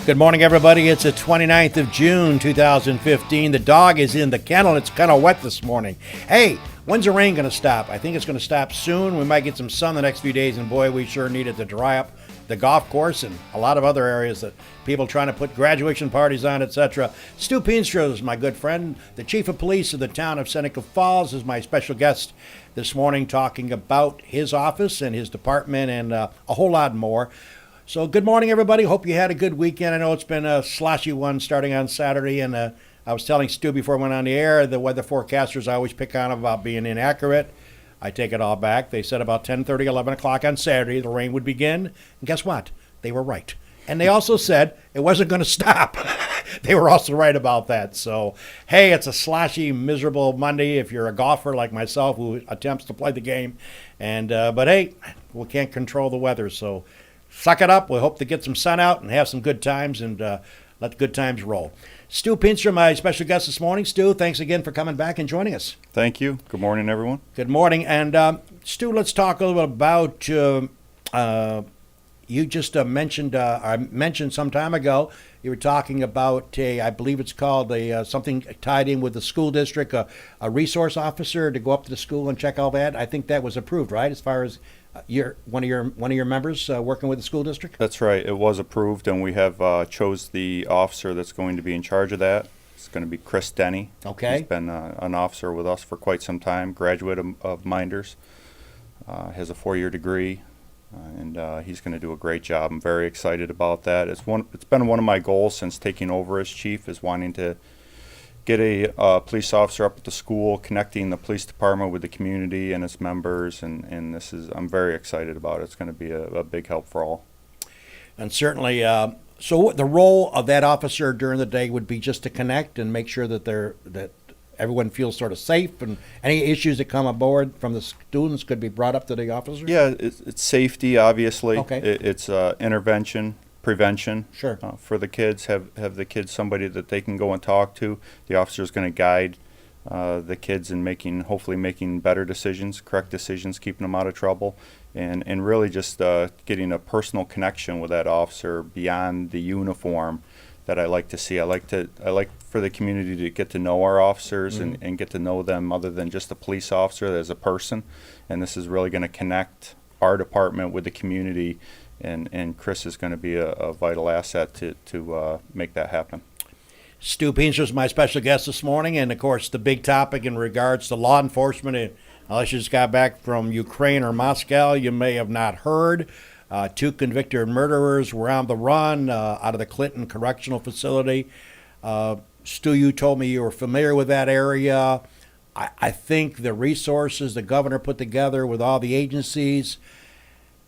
Good morning, everybody. It's the 29th of June, 2015. The dog is in the kennel. It's kind of wet this morning. Hey, when's the rain going to stop? I think it's going to stop soon. We might get some sun the next few days, and boy, we sure need it to dry up the golf course and a lot of other areas that people trying to put graduation parties on, etc. Stu Peenstra is my good friend. The chief of police of the town of Seneca Falls is my special guest this morning, talking about his office and his department and a whole lot more. So good morning, everybody. Hope you had a good weekend. I know it's been a sloshy one starting on Saturday, and I was telling Stu before I went on the air, the weather forecasters always pick on about being inaccurate. I take it all back. They said about 10:30, 11 o'clock on Saturday the rain would begin, and guess what? They were right. And they also said it wasn't going to stop. They were also right about that. So, hey, it's a sloshy, miserable Monday if you're a golfer like myself who attempts to play the game. And but hey, we can't control the weather, so suck it up. We hope to get some sun out and have some good times and let the good times roll. Stu Peenstra, my special guest this morning. Stu, thanks again for coming back and joining us. Thank you. Good morning, everyone. Good morning. And Stu, let's talk a little bit about, you just mentioned, I mentioned some time ago, you were talking about I believe it's called something tied in with the school district, a resource officer to go up to the school and check all that. I think that was approved, right, as far as one of your members working with the school district? That's right. It was approved, and we have chose the officer that's going to be in charge of that. It's going to be Chris Denny. Okay. He's been an officer with us for quite some time, graduate of Minders, has a 4-year degree, and he's going to do a great job. I'm very excited about that. It's been one of my goals since taking over as chief, is wanting to get a police officer up at the school, connecting the police department with the community and its members, and I'm very excited about it. It's going to be a big help for all. And certainly, so the role of that officer during the day would be just to connect and make sure that that everyone feels sort of safe, and any issues that come aboard from the students could be brought up to the officer? Yeah, it's safety, obviously. Okay. It's intervention, prevention. Sure. For the kids, have the kids somebody that they can go and talk to. The officer is going to guide the kids in hopefully making better decisions, correct decisions, keeping them out of trouble, and really just getting a personal connection with that officer beyond the uniform that I like to see. I like for the community to get to know our officers, mm-hmm. and get to know them other than just a police officer as a person, and this is really going to connect our department with the community. And Chris is going to be a vital asset to make that happen. Stu Peenstra is my special guest this morning, and of course the big topic in regards to law enforcement, unless you just got back from Ukraine or Moscow, you may have not heard. 2 convicted murderers were on the run out of the Clinton Correctional Facility. Stu, you told me you were familiar with that area. I think the resources the governor put together with all the agencies,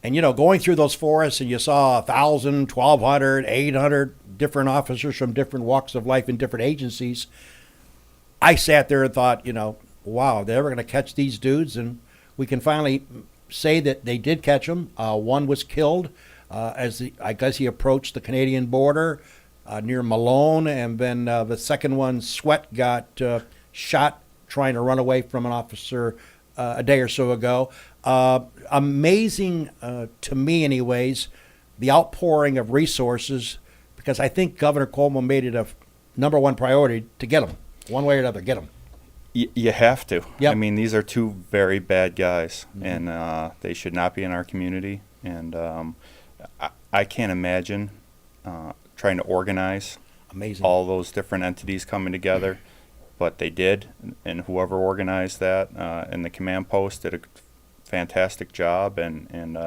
and, going through those forests, and you saw 1,000, 1,200, 800 different officers from different walks of life in different agencies, I sat there and thought, wow, they're ever going to catch these dudes? And we can finally say that they did catch them. One was killed I guess he approached the Canadian border near Malone, and then the second one, Sweat, got shot trying to run away from an officer a day or so ago. Amazing to me, anyways, the outpouring of resources, because I think Governor Cuomo made it a number one priority to get them, one way or another, get them. You have to. Yep. I mean, these are 2 very bad guys, mm-hmm. and they should not be in our community. And I can't imagine trying to organize all those different entities coming together. But they did, and whoever organized that and the command post did a fantastic job, and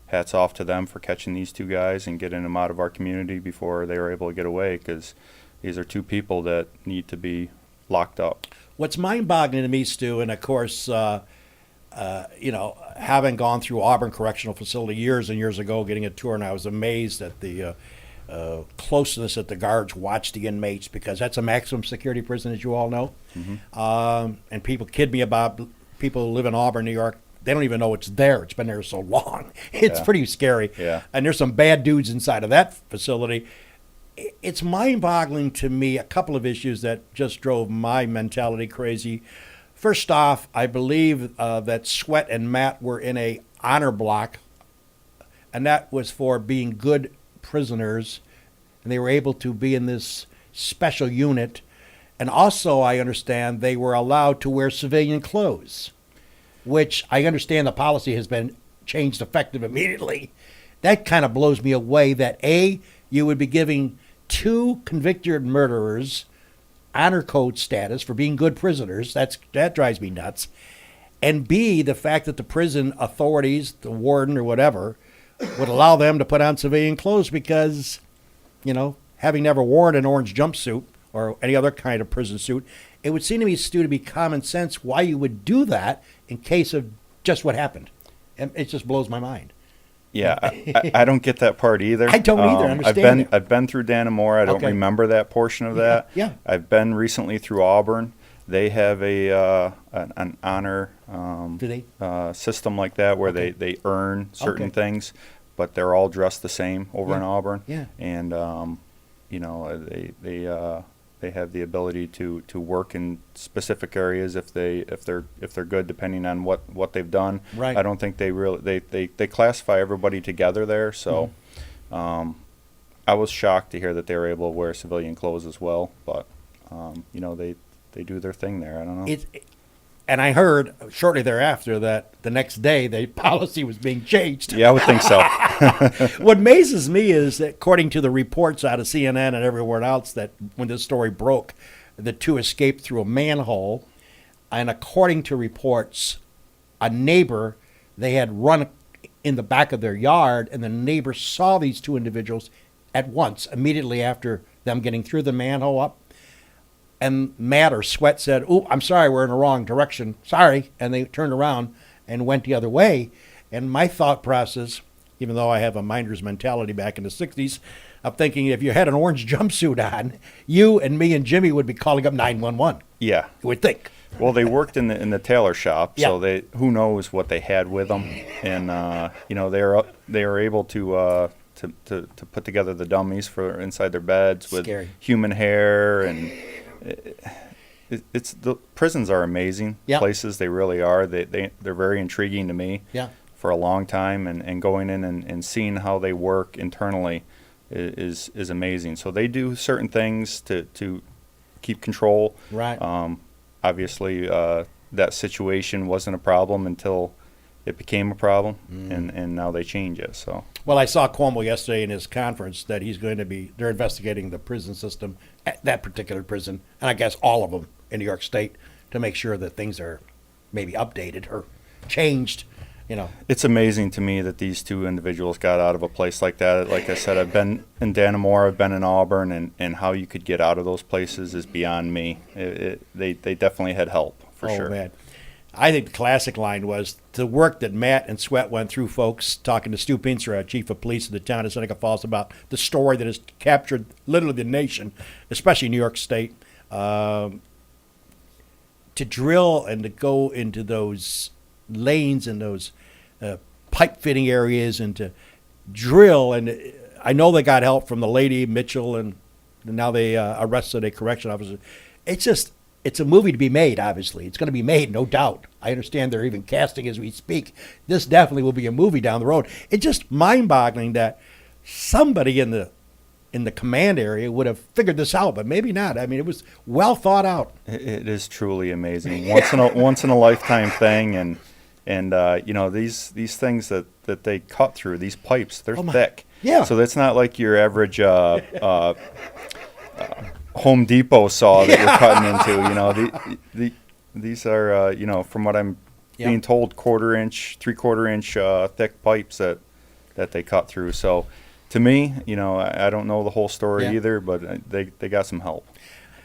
hats off to them for catching these 2 guys and getting them out of our community before they were able to get away, because these are 2 people that need to be locked up. What's mind-boggling to me, Stu, and of course, having gone through Auburn Correctional Facility years and years ago, getting a tour, and I was amazed at the closeness that the guards watch the inmates, because that's a maximum security prison, as you all know. Mm-hmm. And people kid me about people who live in Auburn, New York. They don't even know it's there. It's been there so long. It's pretty scary. Yeah. And there's some bad dudes inside of that facility. It's mind-boggling to me, a couple of issues that just drove my mentality crazy. First off, I believe that Sweat and Matt were in a honor block, and that was for being good prisoners and they were able to be in this special unit. And also, I understand they were allowed to wear civilian clothes, which I understand the policy has been changed effective immediately. That kind of blows me away that A, you would be giving 2 convicted murderers honor code status for being good prisoners. That drives me nuts. And B, the fact that the prison authorities, the warden or whatever, would allow them to put on civilian clothes because, having never worn an orange jumpsuit or any other kind of prison suit, it would seem to me, Stu, to be common sense why you would do that in case of just what happened. And it just blows my mind. Yeah, I don't get that part either. I don't either. I understand I've been through Dannemora. I don't remember that portion of that. Yeah. I've been recently through Auburn. They have an honor system like that where they earn certain things, but they're all dressed the same over in Auburn. Yeah. And they have the ability to work in specific areas if they're good, depending on what they've done. Right. I don't think they classify everybody together there. So, I was shocked to hear that they were able to wear civilian clothes as well. But they do their thing there. I don't know. And I heard shortly thereafter that the next day the policy was being changed. Yeah, I would think so. What amazes me is that according to the reports out of CNN and everywhere else, that when this story broke, the 2 escaped through a manhole. And according to reports, a neighbor, they had run in the back of their yard, and the neighbor saw these 2 individuals at once, immediately after them getting through the manhole up. And Matt or Sweat said, "Oh, I'm sorry, we're in the wrong direction. Sorry." And they turned around and went the other way. And my thought process, even though I have a minder's mentality back in the 60s, of thinking if you had an orange jumpsuit on, you and me and Jimmy would be calling up 911. Yeah. You would think. Well, they worked in the tailor shop, Yeah. so who knows what they had with them, and they were able to put together the dummies for inside their beds with Scary. human hair, and it's the prisons are amazing places. They really are. They're very intriguing to me. Yeah. For a long time, and going in and seeing how they work internally is amazing. So they do certain things to keep control. Right. Obviously, that situation wasn't a problem until it became a problem, and now they change it. So. Well, I saw Cuomo yesterday in his conference that they're investigating the prison system at that particular prison, and I guess all of them in New York State, to make sure that things are maybe updated or changed. It's amazing to me that these 2 individuals got out of a place like that. Like I said, I've been in Dannemora, I've been in Auburn, and how you could get out of those places is beyond me. They definitely had help, for sure. Oh, man. I think the classic line was the work that Matt and Sweat went through, folks, talking to Stu Peenstra, chief of police in the town of Seneca Falls, about the story that has captured literally the nation, especially New York State, to drill and to go into those lanes and those pipe fitting areas and to drill. And I know they got help from the lady, Mitchell, and now they arrested a correction officer. It's a movie to be made, obviously. It's going to be made, no doubt. I understand they're even casting as we speak. This definitely will be a movie down the road. It's just mind-boggling that somebody in the command area would have figured this out, but maybe not. I mean, it was well thought out. It is truly amazing. Once in a lifetime thing, and these things that they cut through, these pipes, they're thick. Yeah. So that's not like your average Home Depot saw that you're cutting into. These are from what I'm being told, 1/4 inch, 3/4 inch thick pipes that they cut through. So to me, I don't know the whole story either, but they got some help.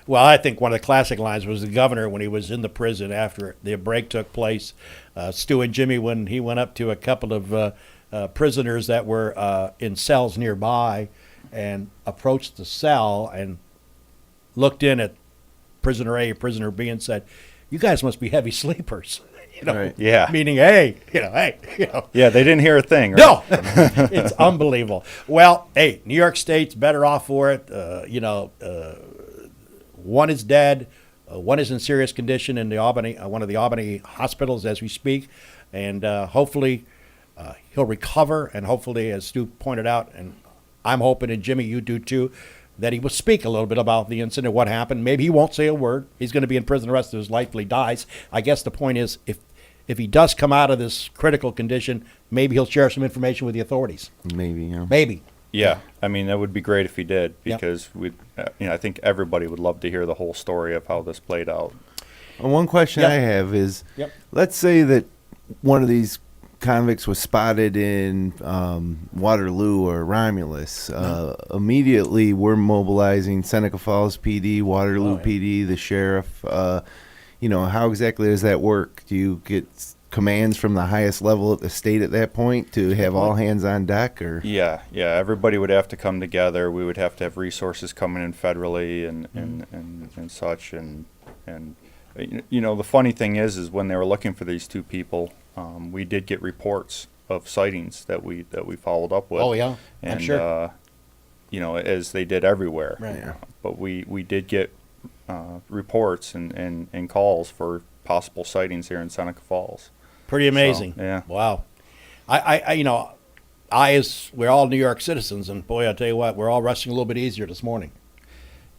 Well, I think one of the classic lines was the governor when he was in the prison after the break took place. Stu and Jimmy, when he went up to a couple of prisoners that were in cells nearby and approached the cell and looked in at prisoner A, prisoner B, and said, "You guys must be heavy sleepers." Right. Yeah. Meaning, hey. Yeah, they didn't hear a thing. Right? No, it's unbelievable. Well, hey, New York State's better off for it. One is dead. One is in serious condition in the Albany, one of the Albany hospitals as we speak, and hopefully he'll recover. And hopefully, as Stu pointed out, and I'm hoping, and Jimmy, you do too, that he will speak a little bit about the incident, what happened. Maybe he won't say a word. He's going to be in prison the rest of his life till he dies. I guess the point is, if he does come out of this critical condition, maybe he'll share some information with the authorities. Maybe, yeah. Maybe. Yeah, I mean, that would be great if he did, because I think everybody would love to hear the whole story of how this played out. One question I have is, let's say that one of these convicts was spotted in Waterloo or Romulus. Immediately, we're mobilizing Seneca Falls PD, Waterloo PD, the sheriff. How exactly does that work? Do you get commands from the highest level at the state at that point to have all hands on deck? Or Yeah, everybody would have to come together. We would have to have resources coming in federally and such. And the funny thing is when they were looking for these two people, we did get reports of sightings that we followed up with. Oh, yeah, and, I'm sure. As they did everywhere. Right. Yeah. But we did get reports and calls for possible sightings here in Seneca Falls. Pretty amazing. So, yeah. Wow. We're all New York citizens, and boy, I'll tell you what, we're all resting a little bit easier this morning.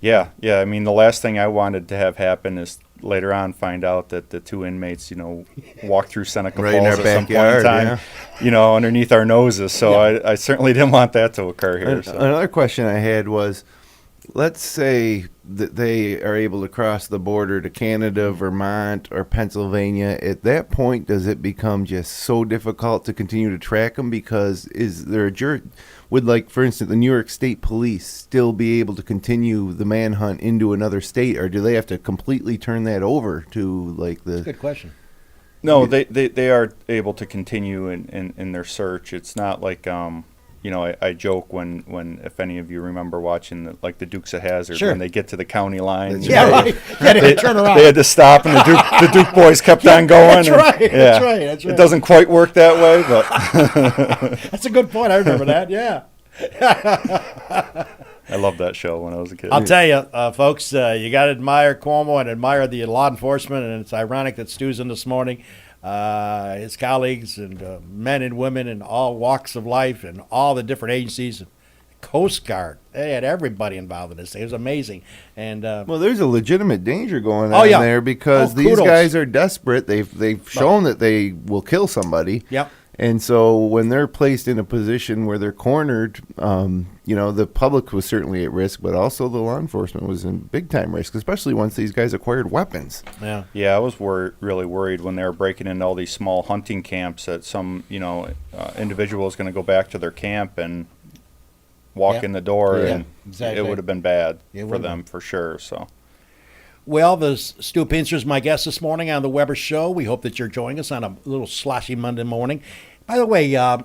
Yeah. I mean, the last thing I wanted to have happen is later on find out that the two inmates, walked through Seneca Right in Falls our at some point in backyard, time, underneath our noses. So I certainly didn't want that to occur here. So. Another question I had was, let's say that they are able to cross the border to Canada, Vermont, or Pennsylvania. At that point, does it become just so difficult to continue to track them? Because is there would, for instance, the New York State Police still be able to continue the manhunt into another state, or do they have to completely turn that over to the? Good question. No, they are able to continue in their search. It's not like I joke when if any of you remember watching the Dukes of Hazzard, when they get to the county line. Right. They turn around. They had to stop, and the Duke boys kept on going. That's right. That's right. It doesn't quite work that way, but that's a good point. I remember that. Yeah. I loved that show when I was a kid. I'll tell you, folks, you got to admire Cuomo and admire the law enforcement, and it's ironic that Stu's in this morning. His colleagues and men and women in all walks of life and all the different agencies, Coast Guard, they had everybody involved in this. It was amazing. And well, there's a legitimate danger going on there because these kudos. guys are desperate. They've shown that they will kill somebody. Yep. And so when they're placed in a position where they're cornered, the public was certainly at risk, but also the law enforcement was in big time risk, especially once these guys acquired weapons. Yeah. Yeah, I was really worried when they were breaking into all these small hunting camps that some, individual is going to go back to their camp and walk in the door, and exactly. it would have been bad for them for sure. So. Well, Stu Peenstra is my guest this morning on the Weber Show. We hope that you're joining us on a little sloshy Monday morning. By the way, I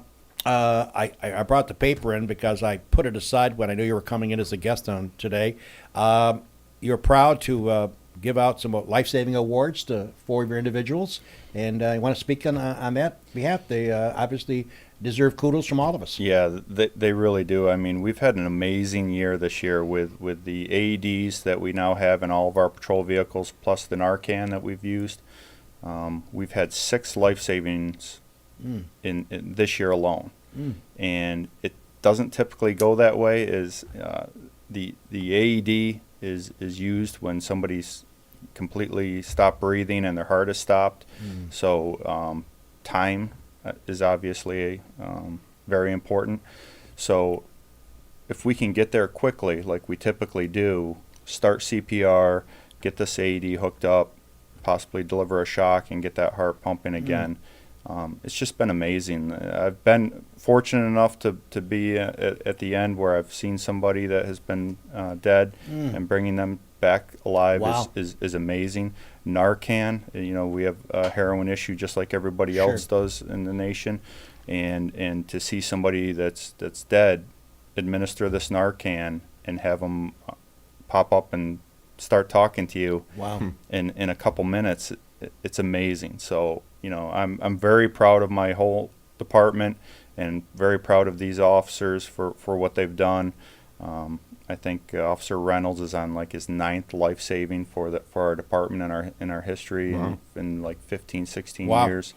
brought the paper in because I put it aside when I knew you were coming in as a guest on today. You're proud to give out some life-saving awards to 4 of your individuals, and I want to speak on that behalf. They obviously deserve kudos from all of us. Yeah, they really do. I mean, we've had an amazing year this year with the AEDs that we now have in all of our patrol vehicles, plus the Narcan that we've used. We've had 6 life savings in this year alone, and it doesn't typically go that way. The AED is used when somebody's completely stopped breathing and their heart is stopped. So time is obviously very important. So if we can get there quickly, like we typically do, start CPR, get this AED hooked up, possibly deliver a shock and get that heart pumping again. It's just been amazing. I've been fortunate enough to be at the end where I've seen somebody that has been dead, and bringing them back alive is amazing. Narcan, we have a heroin issue just like everybody else does in the nation, and to see somebody that's dead administer this Narcan and have them pop up and start talking to you in a couple minutes, it's amazing. So I'm very proud of my whole department and very proud of these officers for what they've done. I think Officer Reynolds is on his 9th life saving for our department in our history in 15, 16 years.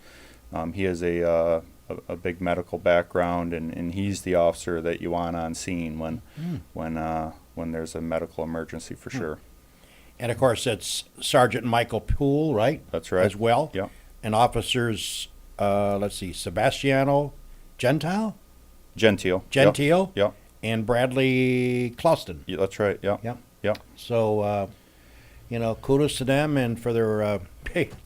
He is a a big medical background, and he's the officer that you want on scene when there's a medical emergency for sure. And of course, it's Sergeant Michael Poole, right? That's right. As well. Yep. And officers, let's see, Sebastiano Gentile, Gentile. Yep. and Bradley Clouston. Yeah, that's right. Yep. Yep. Yep. So, kudos to them and for their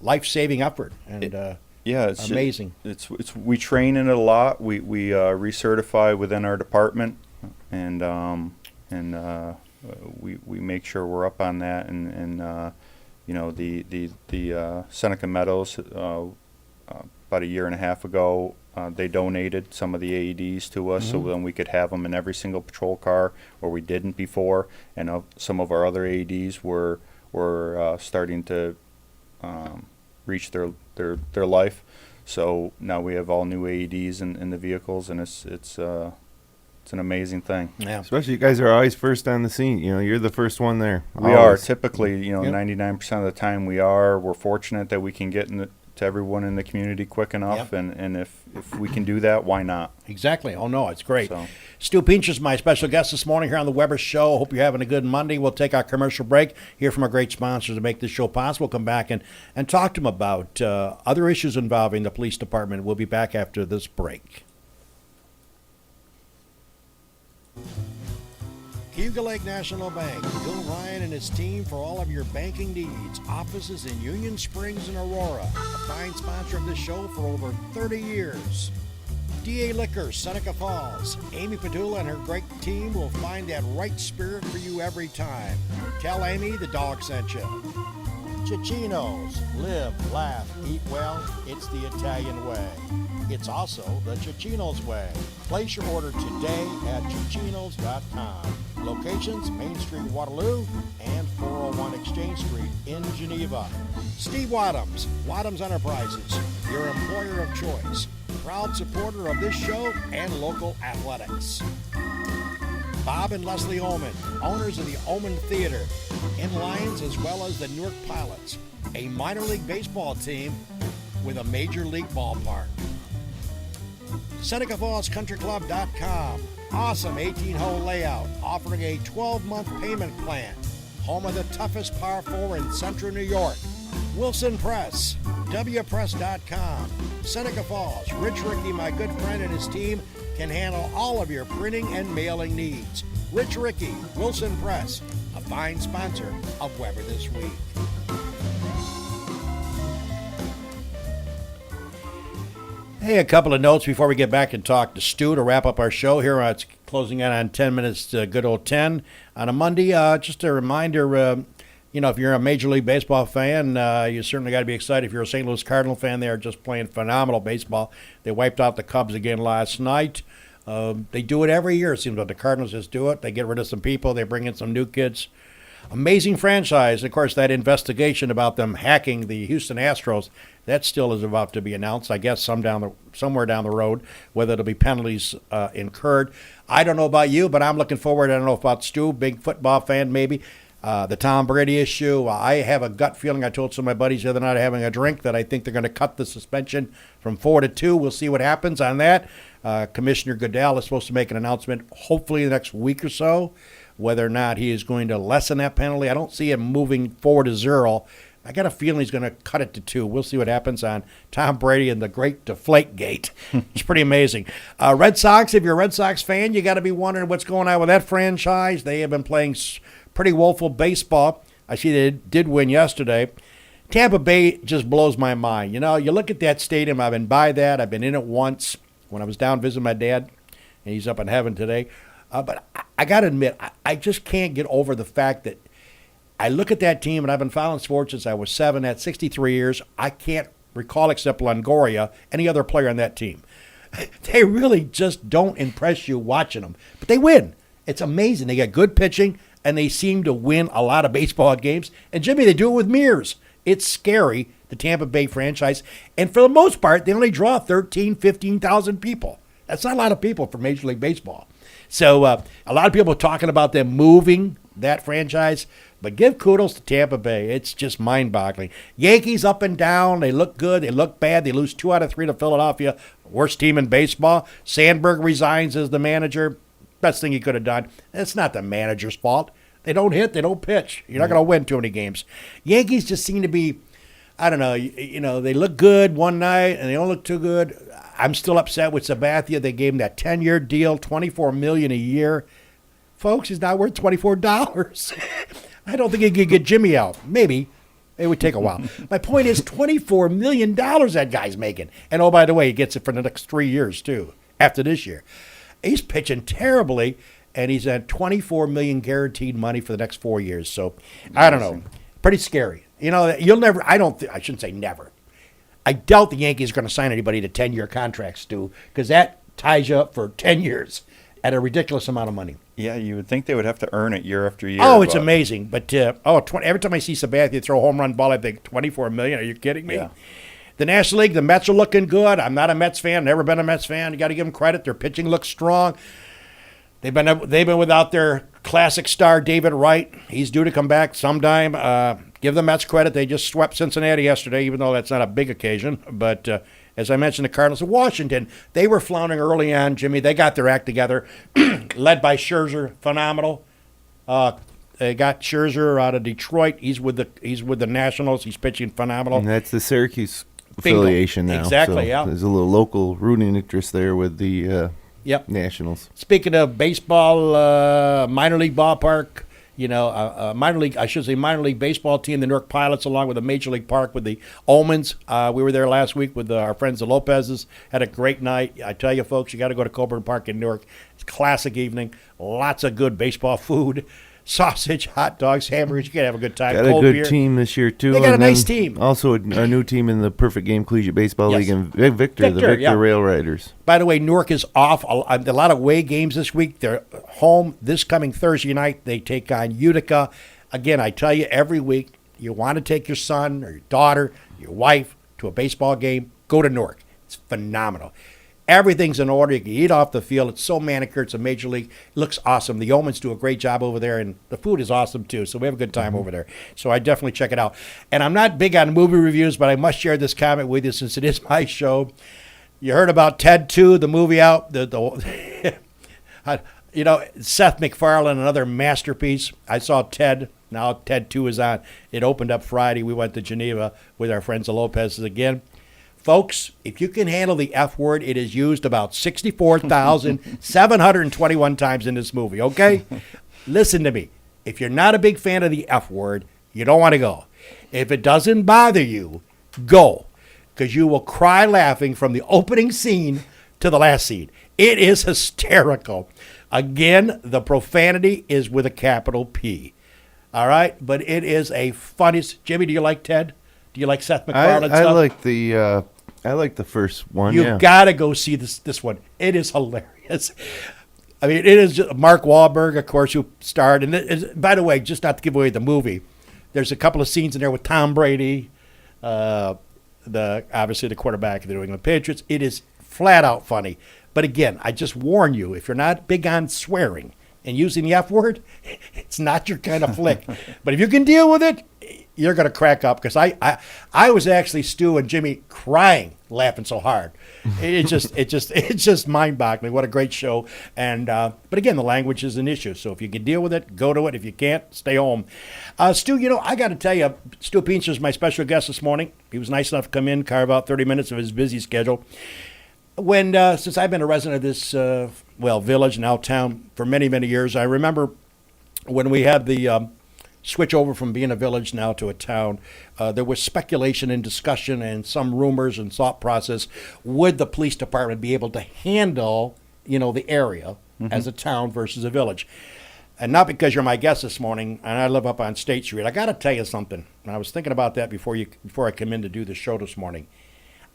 life-saving effort. And yeah, it's amazing. It's we train in it a lot. We recertify within our department, and we make sure we're up on that. And the Seneca Meadows about a year and a half ago, they donated some of the AEDs to us, so then we could have them in every single patrol car, where we didn't before. And some of our other AEDs were starting to reach their life. So now we have all new AEDs in the vehicles, and it's an amazing thing. Yeah. Especially you guys are always first on the scene. You're the first one there. We are typically, 99% of the time we are. We're fortunate that we can get to everyone in the community quick enough, and if we can do that, why not? Exactly. Oh, no, it's great. So. Stu Peenstra is my special guest this morning here on the Weber Show. Hope you're having a good Monday. We'll take our commercial break, hear from our great sponsors to make this show possible. We'll come back and talk to them about other issues involving the police department. We'll be back after this break. Cayuga Lake National Bank, Bill Ryan and his team for all of your banking needs. Offices in Union Springs and Aurora. A fine sponsor of this show for over 30 years. DA Liquors, Seneca Falls. Amy Padula and her great team will find that right spirit for you every time. Tell Amy the dog sent you. Cicino's. Live, laugh, eat well. It's the Italian way. It's also the Cicino's way. Place your order today at Cicinos.com. Locations, Main Street, Waterloo, and 401 Exchange Street in Geneva. Steve Wadhams, Wadhams Enterprises, your employer of choice. Proud supporter of this show and local athletics. Bob and Leslie Oman, owners of the Oman Theater, in Lions as well as the Newark Pilots, a minor league baseball team with a major league ballpark. SenecaFallsCountryClub.com, awesome 18-hole layout, offering a 12-month payment plan. Home of the toughest par 4 in Central New York. Wilson Press, WPress.com, Seneca Falls. Rich Rickey, my good friend, and his team can handle all of your printing and mailing needs. Rich Rickey, Wilson Press, a fine sponsor of Weber This Week. Hey, a couple of notes before we get back and talk to Stu to wrap up our show here. It's closing in on 10 minutes to good old 10 on a Monday. Just a reminder, if you're a Major League Baseball fan, you certainly got to be excited. If you're a St. Louis Cardinal fan, they are just playing phenomenal baseball. They wiped out the Cubs again last night. They do it every year. It seems like the Cardinals just do it. They get rid of some people. They bring in some new kids. Amazing franchise. Of course, that investigation about them hacking the Houston Astros, that still is about to be announced, I guess, somewhere down the road, whether it'll be penalties incurred. I don't know about you, but I'm looking forward. I don't know about Stu, big football fan maybe. The Tom Brady issue, I have a gut feeling. I told some of my buddies the other night having a drink that I think they're going to cut the suspension from 4 to 2. We'll see what happens on that. Commissioner Goodell is supposed to make an announcement hopefully the next week or so, whether or not he is going to lessen that penalty. I don't see him moving 4 to 0. I got a feeling he's going to cut it to 2. We'll see what happens on Tom Brady and the great Deflategate. It's pretty amazing. Red Sox, if you're a Red Sox fan, you got to be wondering what's going on with that franchise. They have been playing pretty woeful baseball. I see they did win yesterday. Tampa Bay just blows my mind. You look at that stadium. I've been by that. I've been in it once when I was down visiting my dad, and he's up in heaven today. But I got to admit, I just can't get over the fact that I look at that team, and I've been following sports since I was 7. At 63 years, I can't recall, except Longoria, any other player on that team. They really just don't impress you watching them. But they win. It's amazing. They got good pitching, and they seem to win a lot of baseball games. And, Jimmy, they do it with mirrors. It's scary, the Tampa Bay franchise. And for the most part, they only draw 15,000 people. That's not a lot of people for Major League Baseball. So a lot of people are talking about them moving that franchise. But give kudos to Tampa Bay. It's just mind-boggling. Yankees up and down. They look good. They look bad. They lose 2 out of 3 to Philadelphia. Worst team in baseball. Sandberg resigns as the manager. Best thing he could have done. It's not the manager's fault. They don't hit. They don't pitch. You're not going to win too many games. Yankees just seem to be, I don't know, they look good one night and they don't look too good. I'm still upset with Sabathia. They gave him that 10-year deal, $24 million a year. Folks, he's not worth $24. I don't think he could get Jimmy out. Maybe. It would take a while. My point is $24 million that guy's making. And, oh, by the way, he gets it for the next 3 years, too, after this year. He's pitching terribly, and he's at $24 million guaranteed money for the next 4 years. So, I don't know. Pretty scary. You'll never – I shouldn't say never. I doubt the Yankees are going to sign anybody to 10-year contracts, Stu, because that ties you up for 10 years at a ridiculous amount of money. Yeah, you would think they would have to earn it year after year. Oh, it's amazing. But every time I see Sabathia throw a home run ball, I think $24 million. Are you kidding me? Yeah. The National League, the Mets are looking good. I'm not a Mets fan. Never been a Mets fan. You got to give them credit. Their pitching looks strong. They've been without their classic star David Wright. He's due to come back sometime. Give the Mets credit. They just swept Cincinnati yesterday, even though that's not a big occasion. But as I mentioned, the Cardinals of Washington, they were floundering early on, Jimmy. They got their act together, led by Scherzer, phenomenal. They got Scherzer out of Detroit. He's with the Nationals. He's pitching phenomenal. And that's the Syracuse affiliation now. Exactly, so yeah. There's a little local rooting interest there with the Nationals. Speaking of baseball, minor league ballpark, minor league baseball team, the Newark Pilots, along with the Major League Park with the Omens. We were there last week with our friends the Lopez's. Had a great night. I tell you, folks, you got to go to Coburn Park in Newark. It's a classic evening. Lots of good baseball food. Sausage, hot dogs, hamburgers. You can have a good time. Got Cold a good beer. team this year, too. They got a nice team. Also, a new team in the Perfect Game Collegiate Baseball Yes. League, and Victor, the Victor yeah. Rail Riders. By the way, Newark is off. A lot of away games this week. They're home this coming Thursday night. They take on Utica. Again, I tell you every week, you want to take your son or your daughter, your wife to a baseball game, go to Newark. It's phenomenal. Everything's in order. You can eat off the field. It's so manicured. It's a major league. It looks awesome. The Omens do a great job over there, and the food is awesome, too. So we have a good time over there. So I definitely check it out. And I'm not big on movie reviews, but I must share this comment with you since it is my show. You heard about Ted 2, the movie out. Seth MacFarlane, another masterpiece. I saw Ted. Now Ted 2 is on. It opened up Friday. We went to Geneva with our friends the Lopez's again. Folks, if you can handle the F word, it is used about 64,721 times in this movie, okay? Listen to me. If you're not a big fan of the F word, you don't want to go. If it doesn't bother you, go, because you will cry laughing from the opening scene to the last scene. It is hysterical. Again, the profanity is with a capital P. All right? But it is a funniest. Jimmy, do you like Ted? Do you like Seth MacFarlane stuff? I like the first one. You've got to go see this one. It is hilarious. I mean, it is just Mark Wahlberg, of course, who starred. And by the way, just not to give away the movie, there's a couple of scenes in there with Tom Brady, obviously the quarterback of the New England Patriots. It is flat out funny. But again, I just warn you, if you're not big on swearing and using the F word, it's not your kind of flick. But if you can deal with it, you're going to crack up, because I was actually, Stu and Jimmy, crying, laughing so hard. It's just mind-boggling. What a great show. And but again, the language is an issue. So if you can deal with it, go to it. If you can't, stay home. Stu, I got to tell you, Stu Peenstra is my special guest this morning. He was nice enough to come in, carve out 30 minutes of his busy schedule. Since I've been a resident of this village, now town, for many, many years, I remember when we had the switch over from being a village now to a town, there was speculation and discussion and some rumors and thought process. Would the police department be able to handle, the area as a town versus a village? And not because you're my guest this morning, and I live up on State Street. I got to tell you something. And I was thinking about that before I come in to do the show this morning.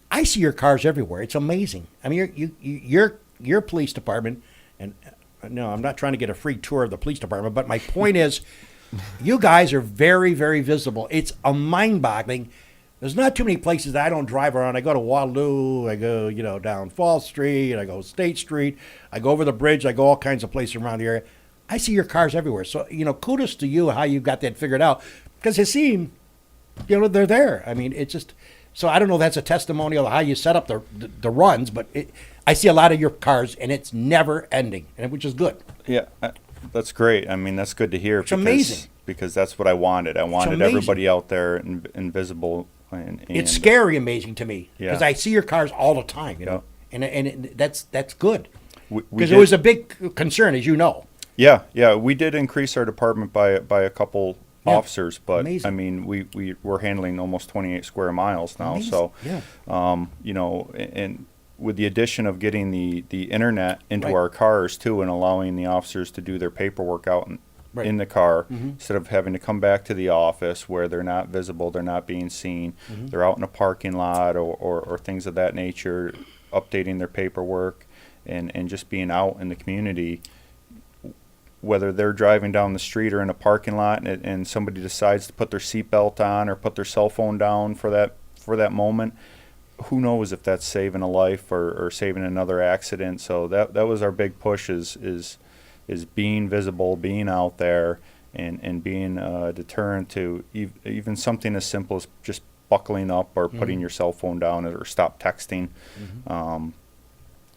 I see your cars everywhere. It's amazing. I mean, your police department, and no, I'm not trying to get a free tour of the police department, but my point is, you guys are very, very visible. It's a mind-boggling. There's not too many places that I don't drive around. I go to Waterloo. I go, down Fall Street. I go State Street. I go over the bridge. I go all kinds of places around the area. I see your cars everywhere. So, kudos to you how you got that figured out. Because it seemed, they're there. I mean, it's just, so I don't know if that's a testimonial of how you set up the runs, but I see a lot of your cars, and it's never ending, which is good. Yeah, that's great. I mean, that's good to hear. It's amazing. Because that's what I wanted. I wanted everybody out there invisible. And it's scary amazing to me because Yeah. I see your cars all the time, and that's good. Because it did- was a big concern, as you know. Yeah, we did increase our department by a couple Yeah. officers, but Amazing. I mean, we're handling almost 28 square miles now. Amazing. So, Yeah. and with the addition of getting the internet into Right. our cars too, and allowing the officers to do their paperwork out Right. in the car instead of having to come back to the office where they're not visible, they're not being seen, they're out in a parking lot or things of that nature, updating their paperwork and just being out in the community. Whether they're driving down the street or in a parking lot and somebody decides to put their seatbelt on or put their cell phone down for that moment, who knows if that's saving a life or saving another accident. So that was our big push is being visible, being out there, and being a deterrent to even something as simple as just buckling up or putting your cell phone down or stop texting.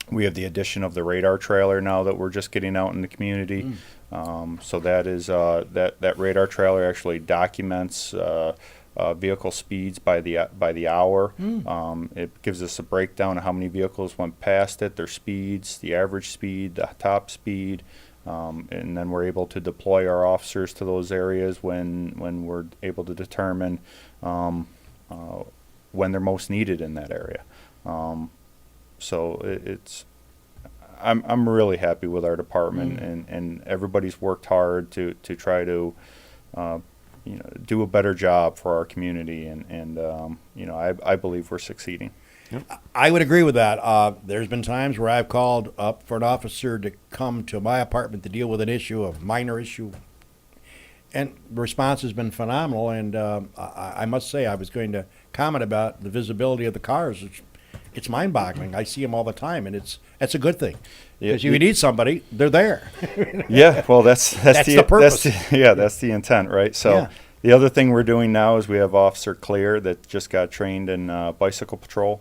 We have the addition of the radar trailer now that we're just getting out in the community. So that is that radar trailer actually documents vehicle speeds by the hour. It gives us a breakdown of how many vehicles went past it, their speeds, the average speed, the top speed, and then we're able to deploy our officers to those areas when we're able to determine when they're most needed in that area. So I'm really happy with our department, and everybody's worked hard to try to do a better job for our community, and I believe we're succeeding. I would agree with that. There's been times where I've called up for an officer to come to my apartment to deal with an issue, a minor issue, and the response has been phenomenal. And I must say, I was going to comment about the visibility of the cars. It's mind-boggling. I see them all the time, and that's a good thing. Because if you need somebody, they're there. Yeah, well, that's the purpose. That's the intent, right? So. Yeah. The other thing we're doing now is we have Officer Clear that just got trained in bicycle patrol.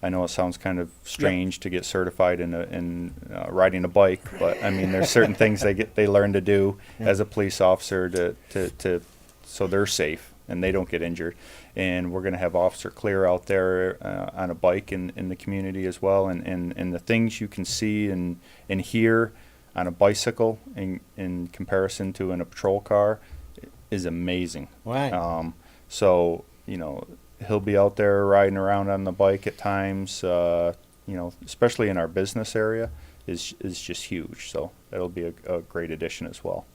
I know it sounds kind of strange to get certified in riding a bike, but I mean there's certain things they learn to do as a police officer to so they're safe and they don't get injured. And we're going to have Officer Clear out there on a bike in the community as well, and the things you can see and hear on a bicycle in comparison to in a patrol car is amazing. Right. So he'll be out there riding around on the bike at times. Especially in our business area, is just huge. So that'll be a great addition as well.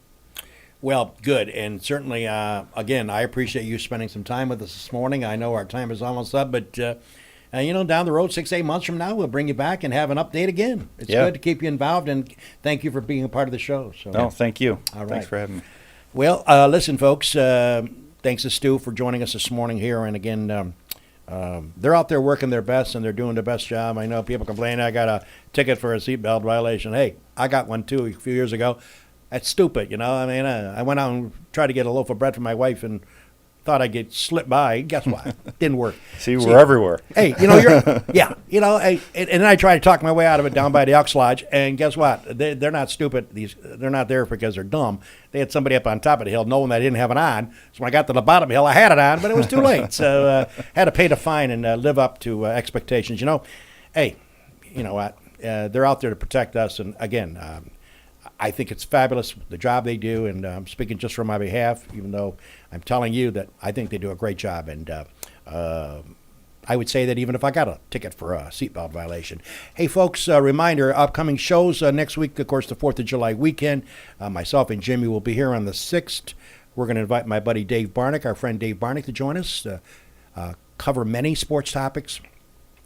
Well, good, and certainly, again, I appreciate you spending some time with us this morning. I know our time is almost up, but down the road, 6-8 months from now, we'll bring you back and have an update again. It's good to keep you involved, and thank you for being a part of the show. So, no, thank you. All right. Thanks for having me. Well, listen, folks, thanks to Stu for joining us this morning here. And again, they're out there working their best, and they're doing the best job. I know people complain, I got a ticket for a seatbelt violation. Hey, I got one, too, a few years ago. That's stupid, I mean, I went out and tried to get a loaf of bread for my wife and thought I'd get slipped by. Guess what? Didn't work. See, we're everywhere. Hey, and then I tried to talk my way out of it down by the Elks Lodge, and guess what? They're not stupid. They're not there because they're dumb. They had somebody up on top of the hill knowing that I didn't have it on. So when I got to the bottom of the hill, I had it on, but it was too late. So had to pay the fine and live up to expectations. Hey, you know what? They're out there to protect us, and again, I think it's fabulous, the job they do, and I'm speaking just from my behalf, even though I'm telling you that I think they do a great job. And I would say that even if I got a ticket for a seatbelt violation. Hey, folks, reminder, upcoming shows next week, of course, the 4th of July weekend. Myself and Jimmy will be here on the 6th. We're going to invite my buddy Dave Barnick, our friend Dave Barnick, to join us, cover many sports topics.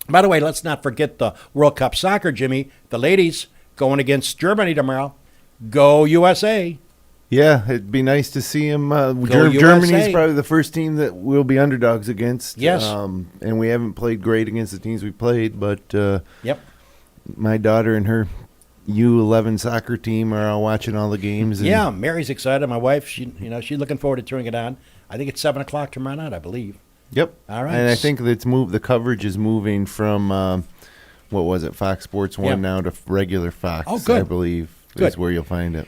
By the way, let's not forget the World Cup soccer, Jimmy. The ladies going against Germany tomorrow. Go USA. Yeah, it'd be nice to see them. USA. Germany's probably the first team that we'll be underdogs against. Yes. And we haven't played great against the teams we played, but Yep. my daughter and her U11 soccer team are all watching all the games. And Yeah, Mary's excited. My wife, she's looking forward to turning it on. I think it's 7:00 tomorrow night, I believe. Yep. All right. And I think that's the coverage is moving from what was it, Fox Sports 1 now to regular Fox. Oh, good. I believe Good. is where you'll find it.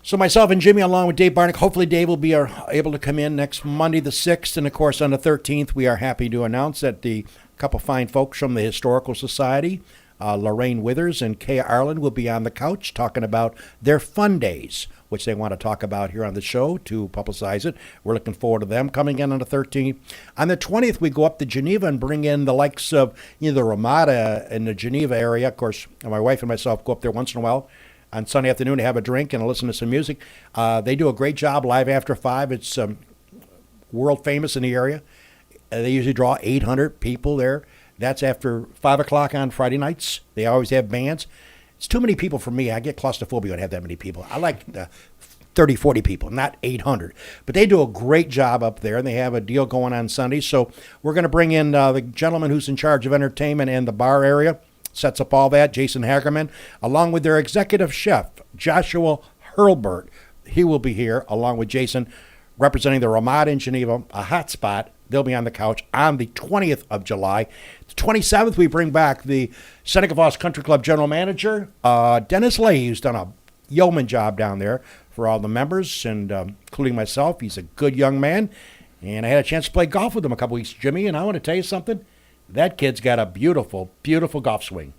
So myself and Jimmy, along with Dave Barnick, hopefully Dave will be able to come in next Monday the 6th. And, of course, on the 13th, we are happy to announce that the couple fine folks from the Historical Society, Lorraine Withers and Kay Arlen, will be on the couch talking about their fun days, which they want to talk about here on the show to publicize it. We're looking forward to them coming in on the 13th. On the 20th, we go up to Geneva and bring in the likes of the Ramada in the Geneva area. Of course, my wife and myself go up there once in a while on Sunday afternoon to have a drink and listen to some music. They do a great job live after 5. It's world famous in the area. They usually draw 800 people there. That's after 5 o'clock on Friday nights. They always have bands. It's too many people for me. I get claustrophobia when I have that many people. I like 30, 40 people, not 800. But they do a great job up there, and they have a deal going on Sunday. So we're going to bring in the gentleman who's in charge of entertainment and the bar area, sets up all that, Jason Hagerman, along with their executive chef, Joshua Hurlbert. He will be here, along with Jason, representing the Ramada in Geneva, a hot spot. They'll be on the couch on the 20th of July. The 27th, we bring back the Seneca Falls Country Club general manager, Dennis Lay, who's done a yeoman job down there for all the members, and including myself. He's a good young man, and I had a chance to play golf with him a couple weeks, Jimmy, and I want to tell you something. That kid's got a beautiful, beautiful golf swing.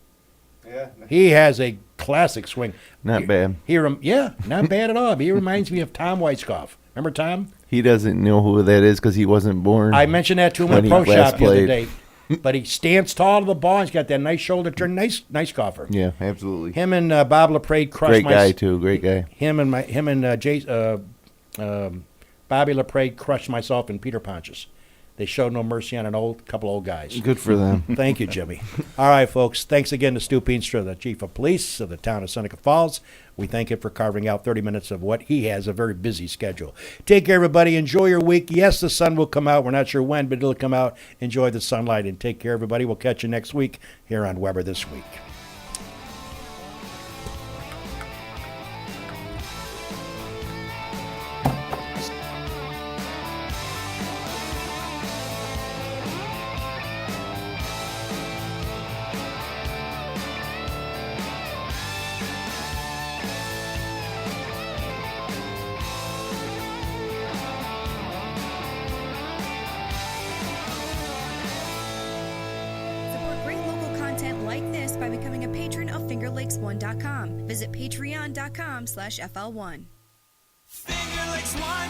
Yeah. He has a classic swing. Not bad. Not bad at all. He reminds me of Tom Weiskopf. Remember Tom? He doesn't know who that is because he wasn't born. I mentioned that to him in the pro shop the other day. But he stands tall to the ball. He's got that nice shoulder turn. Nice golfer. Yeah, absolutely. Him and Bob LaPrade crushed Great guy too. Great guy. Bobby LaPrade crushed myself and Peter Pontius. They showed no mercy on couple old guys. Good for them. Thank you, Jimmy. All right, folks. Thanks again to Stu Peenstra, the Chief of Police of the town of Seneca Falls. We thank him for carving out 30 minutes of what he has a very busy schedule. Take care, everybody. Enjoy your week. Yes, the sun will come out. We're not sure when, but it'll come out. Enjoy the sunlight, and take care, everybody. We'll catch you next week here on Weber This Week. Like this by becoming a patron of FingerLakes1.com. Visit patreon.com/FL1. Finger Lakes One